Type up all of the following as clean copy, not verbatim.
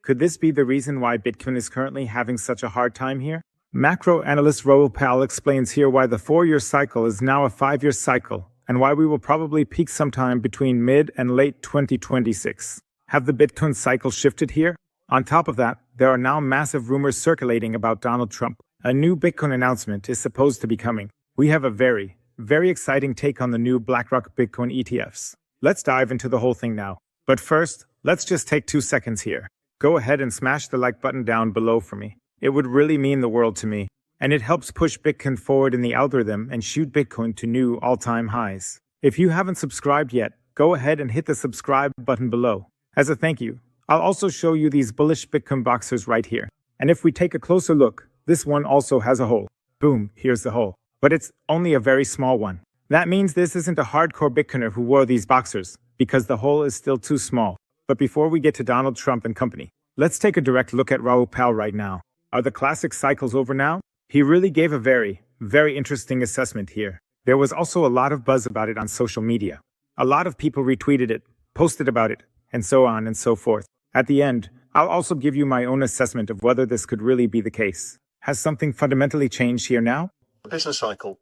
Could this be the reason why Bitcoin is currently having such a hard time here? Macro analyst Raoul Pal explains here why the 4-year cycle is now a 5-year cycle, and why we will probably peak sometime between mid and late 2026. Have the Bitcoin cycle shifted here? On top of that, there are now massive rumors circulating about Donald Trump. A new Bitcoin announcement is supposed to be coming. We have a very exciting take on the new BlackRock Bitcoin ETFs. Let's dive into the whole thing now. But first, let's just take 2 seconds here. Go ahead and smash the like button down below for me. It would really mean the world to me, and it helps push Bitcoin forward in the algorithm and shoot Bitcoin to new all-time highs. If you haven't subscribed yet, go ahead and hit the subscribe button below. As a thank you, I'll also show you these bullish Bitcoin boxers right here. And if we take a closer look, this one also has a hole. Boom, here's the hole. But it's only a very small one. That means this isn't a hardcore Bitcoiner who wore these boxers, because the hole is still too small. But before we get to Donald Trump and company, let's take a direct look at Raoul Pal right now. Are the classic cycles over now? He really gave a very interesting assessment here. There was also a lot of buzz about it on social media. A lot of people retweeted it, posted about it, and so on and so forth. At the end, I'll also give you my own assessment of whether this could really be the case. Has something fundamentally changed here now? Business cycle.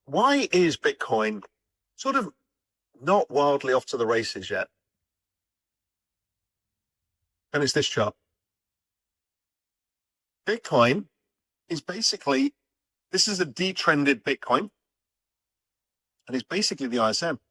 Why is Bitcoin sort of not wildly off to the races yet? And it's this chart. Bitcoin is basically, this is a detrended Bitcoin, and it's basically the ISM,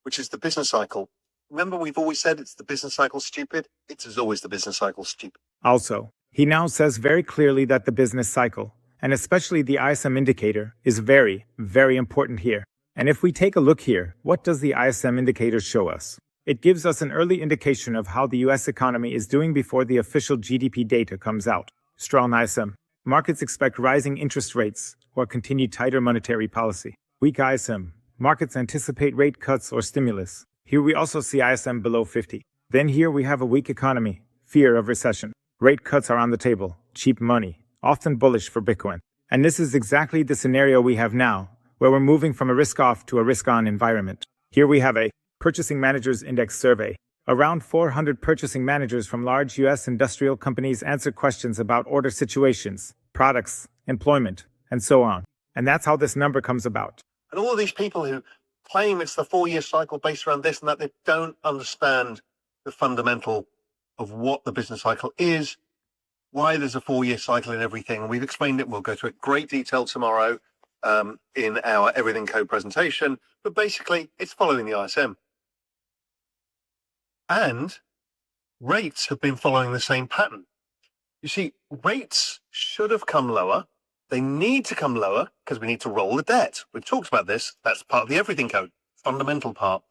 which is the business cycle. Remember, we've always said it's the business cycle stupid. It is always the business cycle stupid. Also, he now says very clearly that the business cycle, and especially the ISM indicator, is very important here. And if we take a look here, what does the ISM indicator show us? It gives us an early indication of how the US economy is doing before the official GDP data comes out. Strong ISM. Markets expect rising interest rates or continued tighter monetary policy. Weak ISM. Markets anticipate rate cuts or stimulus. Here we also see ISM below 50. Then here we have a weak economy, fear of recession. Rate cuts are on the table, cheap money, often bullish for Bitcoin. And this is exactly the scenario we have now, where we're moving from a risk-off to a risk-on environment. Here we have a Purchasing Managers Index survey. Around 400 purchasing managers from large U.S. industrial companies answer questions about order situations, products, employment, and so on. And that's how this number comes about. And all of these people who claim it's the 4-year cycle based around this and that, they don't understand the fundamental of what the business cycle is, why there's a 4-year cycle in everything. And we've explained it. We'll go through it in great detail tomorrow in our Everything Code presentation. But basically, it's following the ISM. And rates have been following the same pattern. You see, rates should have come lower. They need to come lower because we need to roll the debt. We've talked about this. That's part of the Everything Code, fundamental part.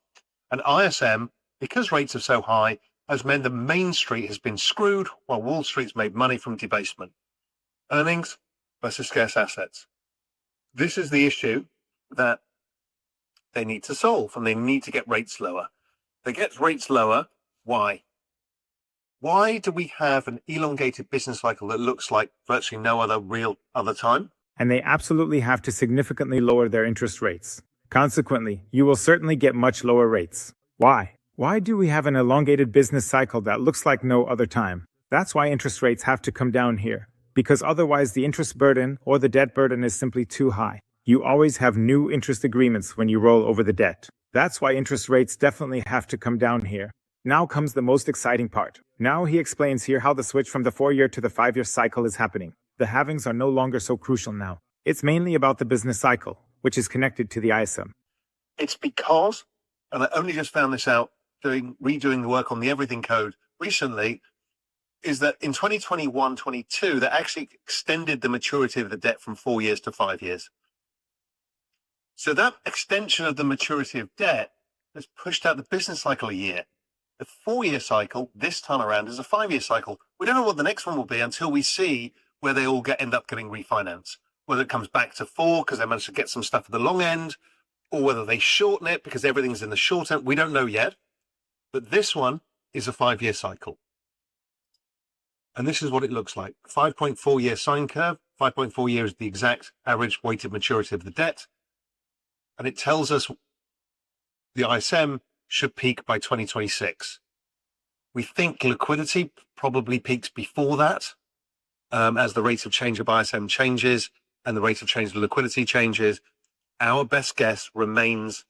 And ISM, because rates are so high, has meant that Main Street has been screwed while Wall Street's made money from debasement. Earnings versus scarce assets. This is the issue that they need to solve, and they need to get rates lower. They get rates lower. Why? Why do we have an elongated business cycle that looks like virtually no other time? And they absolutely have to significantly lower their interest rates. Consequently, you will certainly get much lower rates. Why? Why do we have an elongated business cycle that looks like no other time? That's why interest rates have to come down here. Because otherwise the interest burden or the debt burden is simply too high. You always have new interest agreements when you roll over the debt. That's why interest rates definitely have to come down here. Now comes the most exciting part. Now he explains here how the switch from the 4-year to the 5-year cycle is happening. The halvings are no longer so crucial now. It's mainly about the business cycle, which is connected to the ISM. It's because, and I only just found this out redoing the work on the Everything Code recently, is that in 2021-22, they actually extended the maturity of the debt from 4 years to 5 years. So that extension of the maturity of debt has pushed out the business cycle a year. The 4-year cycle this time around is a 5-year cycle. We don't know what the next one will be until we see where they all end up getting refinanced. Whether it comes back to 4 because they managed to get some stuff at the long end, or whether they shorten it because everything's in the short end. We don't know yet. But this one is a 5-year cycle. And this is what it looks like. 5.4-year sine curve. 5.4 years is the exact average weighted maturity of the debt. And it tells us the ISM should peak by 2026. We think liquidity probably peaks before that, as the rate of change of ISM changes and the rate of change of liquidity changes. Our best guess remains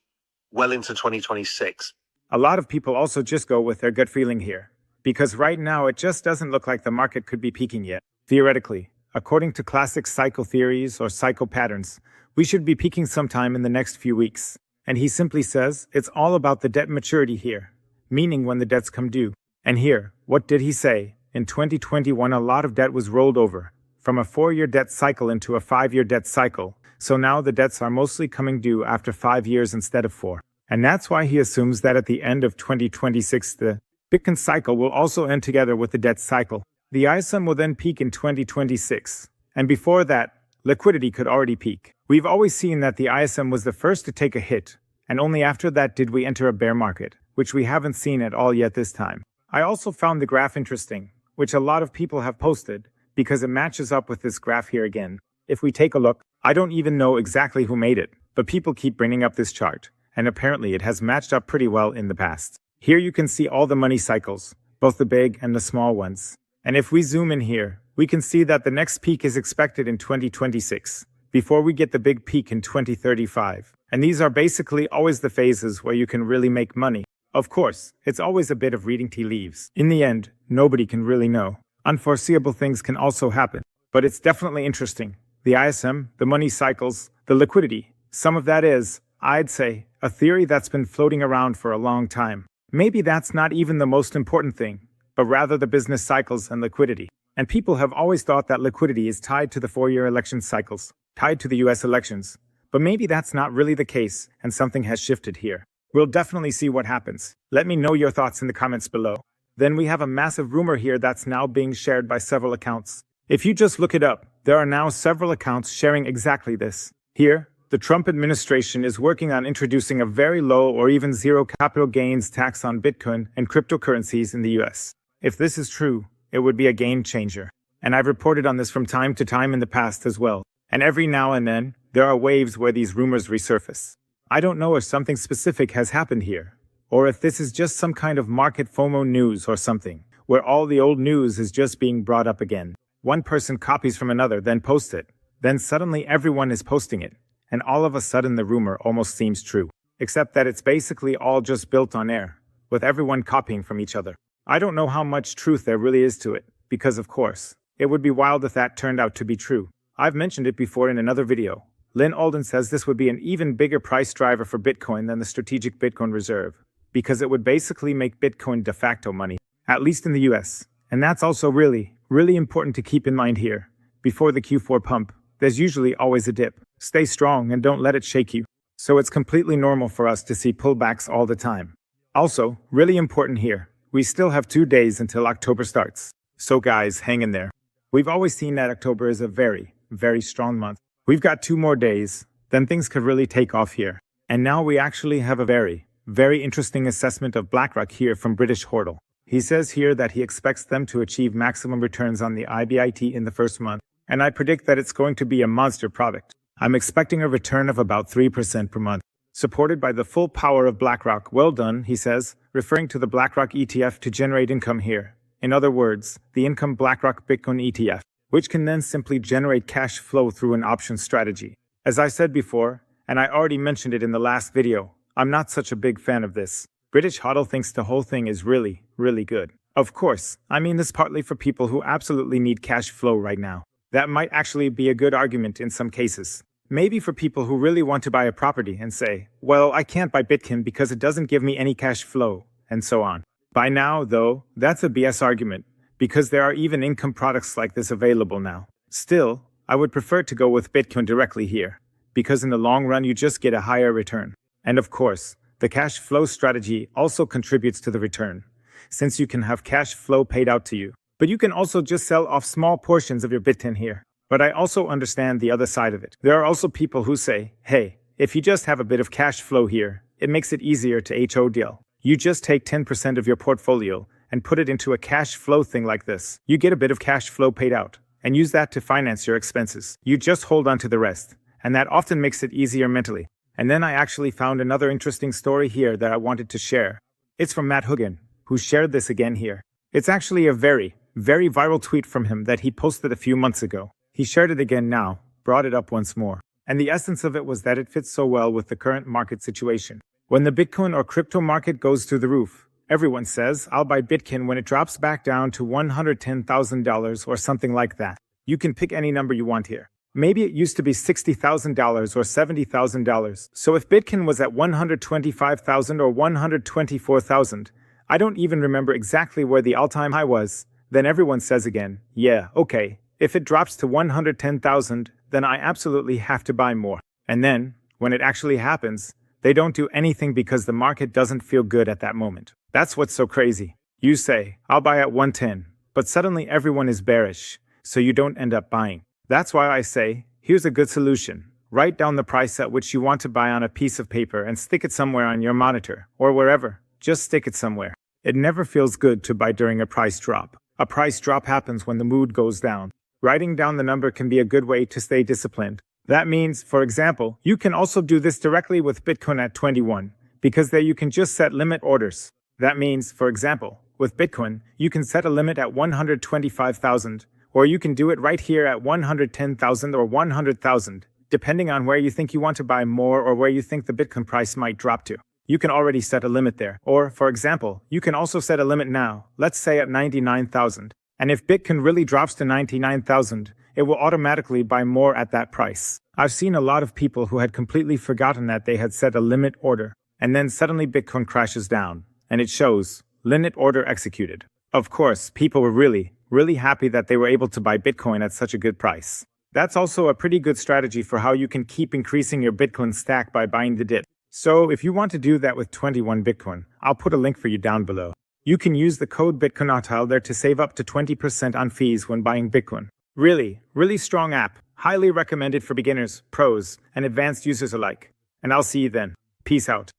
well into 2026. A lot of people also just go with their gut feeling here, because right now it just doesn't look like the market could be peaking yet. Theoretically, according to classic cycle theories or cycle patterns, we should be peaking sometime in the next few weeks. And he simply says it's all about the debt maturity here, meaning when the debts come due. And here, what did he say? In 2021, a lot of debt was rolled over from a 4-year debt cycle into a 5-year debt cycle. So now the debts are mostly coming due after 5 years instead of 4. And that's why he assumes that at the end of 2026, the Bitcoin cycle will also end together with the debt cycle. The ISM will then peak in 2026. And before that, liquidity could already peak. We've always seen that the ISM was the first to take a hit, and only after that did we enter a bear market, which we haven't seen at all yet this time. I also found the graph interesting, which a lot of people have posted, because it matches up with this graph here again. If we take a look, I don't even know exactly who made it, but people keep bringing up this chart, and apparently it has matched up pretty well in the past. Here you can see all the money cycles, both the big and the small ones. And if we zoom in here, we can see that the next peak is expected in 2026, before we get the big peak in 2035. And these are basically always the phases where you can really make money. Of course, it's always a bit of reading tea leaves. In the end, nobody can really know. Unforeseeable things can also happen. But it's definitely interesting. The ISM, the money cycles, the liquidity. Some of that is, I'd say, a theory that's been floating around for a long time. Maybe that's not even the most important thing, but rather the business cycles and liquidity. And people have always thought that liquidity is tied to the 4-year election cycles, tied to the US elections. But maybe that's not really the case, and something has shifted here. We'll definitely see what happens. Let me know your thoughts in the comments below. Then we have a massive rumor here that's now being shared by several accounts. If you just look it up, there are now several accounts sharing exactly this. Here, the Trump administration is working on introducing a very low or even zero capital gains tax on Bitcoin and cryptocurrencies in the US. If this is true, it would be a game changer. And I've reported on this from time to time in the past as well. And every now and then, there are waves where these rumors resurface. I don't know if something specific has happened here, or if this is just some kind of market FOMO news or something, where all the old news is just being brought up again. One person copies from another, then posts it. Then suddenly everyone is posting it. And all of a sudden the rumor almost seems true. Except that it's basically all just built on air, with everyone copying from each other. I don't know how much truth there really is to it, because of course, it would be wild if that turned out to be true. I've mentioned it before in another video. Lynn Alden says this would be an even bigger price driver for Bitcoin than the strategic Bitcoin reserve, because it would basically make Bitcoin de facto money, at least in the US. And that's also really important to keep in mind here. Before the Q4 pump, there's usually always a dip. Stay strong and don't let it shake you. So it's completely normal for us to see pullbacks all the time. Also, really important here, we still have 2 days until October starts. So guys, hang in there. We've always seen that October is a very strong month. We've got 2 more days, then things could really take off here. And now we actually have a very interesting assessment of BlackRock here from British Hoardle. He says here that he expects them to achieve maximum returns on the IBIT in the first month, and I predict that it's going to be a monster product. I'm expecting a return of about 3% per month, supported by the full power of BlackRock. Well done, he says, referring to the BlackRock ETF to generate income here. In other words, the income BlackRock Bitcoin ETF, which can then simply generate cash flow through an option strategy. As I said before, and I already mentioned it in the last video, I'm not such a big fan of this. British Hodl thinks the whole thing is really good. Of course, I mean this partly for people who absolutely need cash flow right now. That might actually be a good argument in some cases. Maybe for people who really want to buy a property and say, well, I can't buy Bitcoin because it doesn't give me any cash flow, and so on. By now, though, that's a BS argument, because there are even income products like this available now. Still, I would prefer to go with Bitcoin directly here, because in the long run you just get a higher return. And of course, the cash flow strategy also contributes to the return, since you can have cash flow paid out to you. But you can also just sell off small portions of your Bitcoin here. But I also understand the other side of it. There are also people who say, hey, if you just have a bit of cash flow here, it makes it easier to HO deal. You just take 10% of your portfolio and put it into a cash flow thing like this. You get a bit of cash flow paid out and use that to finance your expenses. You just hold on to the rest, and that often makes it easier mentally. And then I actually found another interesting story here that I wanted to share. It's from Matt Huggan, who shared this again here. It's actually a very, very viral tweet from him that he posted a few months ago. He shared it again now, brought it up once more. And the essence of it was that it fits so well with the current market situation. When the Bitcoin or crypto market goes through the roof, everyone says, I'll buy Bitcoin when it drops back down to $110,000 or something like that. You can pick any number you want here. Maybe it used to be $60,000 or $70,000. So if Bitcoin was at $125,000 or $124,000, I don't even remember exactly where the all-time high was, then everyone says again, yeah, okay, if it drops to $110,000, then I absolutely have to buy more. And then, when it actually happens, they don't do anything because the market doesn't feel good at that moment. That's what's so crazy. You say, I'll buy at 110, but suddenly everyone is bearish, so you don't end up buying. That's why I say, here's a good solution. Write down the price at which you want to buy on a piece of paper and stick it somewhere on your monitor, or wherever. Just stick it somewhere. It never feels good to buy during a price drop. A price drop happens when the mood goes down. Writing down the number can be a good way to stay disciplined. That means, for example, you can also do this directly with Bitcoin at 21, because there you can just set limit orders. That means, for example, with Bitcoin, you can set a limit at 125,000, or you can do it right here at 110,000 or 100,000, depending on where you think you want to buy more or where you think the Bitcoin price might drop to. You can already set a limit there. Or, for example, you can also set a limit now, let's say at 99,000. And if Bitcoin really drops to 99,000, it will automatically buy more at that price. I've seen a lot of people who had completely forgotten that they had set a limit order, and then suddenly Bitcoin crashes down, and it shows, limit order executed. Of course, people were really happy that they were able to buy Bitcoin at such a good price. That's also a pretty good strategy for how you can keep increasing your Bitcoin stack by buying the dip. So if you want to do that with 21 Bitcoin, I'll put a link for you down below. You can use the code BitcoinAutal there to save up to 20% on fees when buying Bitcoin. Really strong app. Highly recommended for beginners, pros, and advanced users alike. And I'll see you then. Peace out.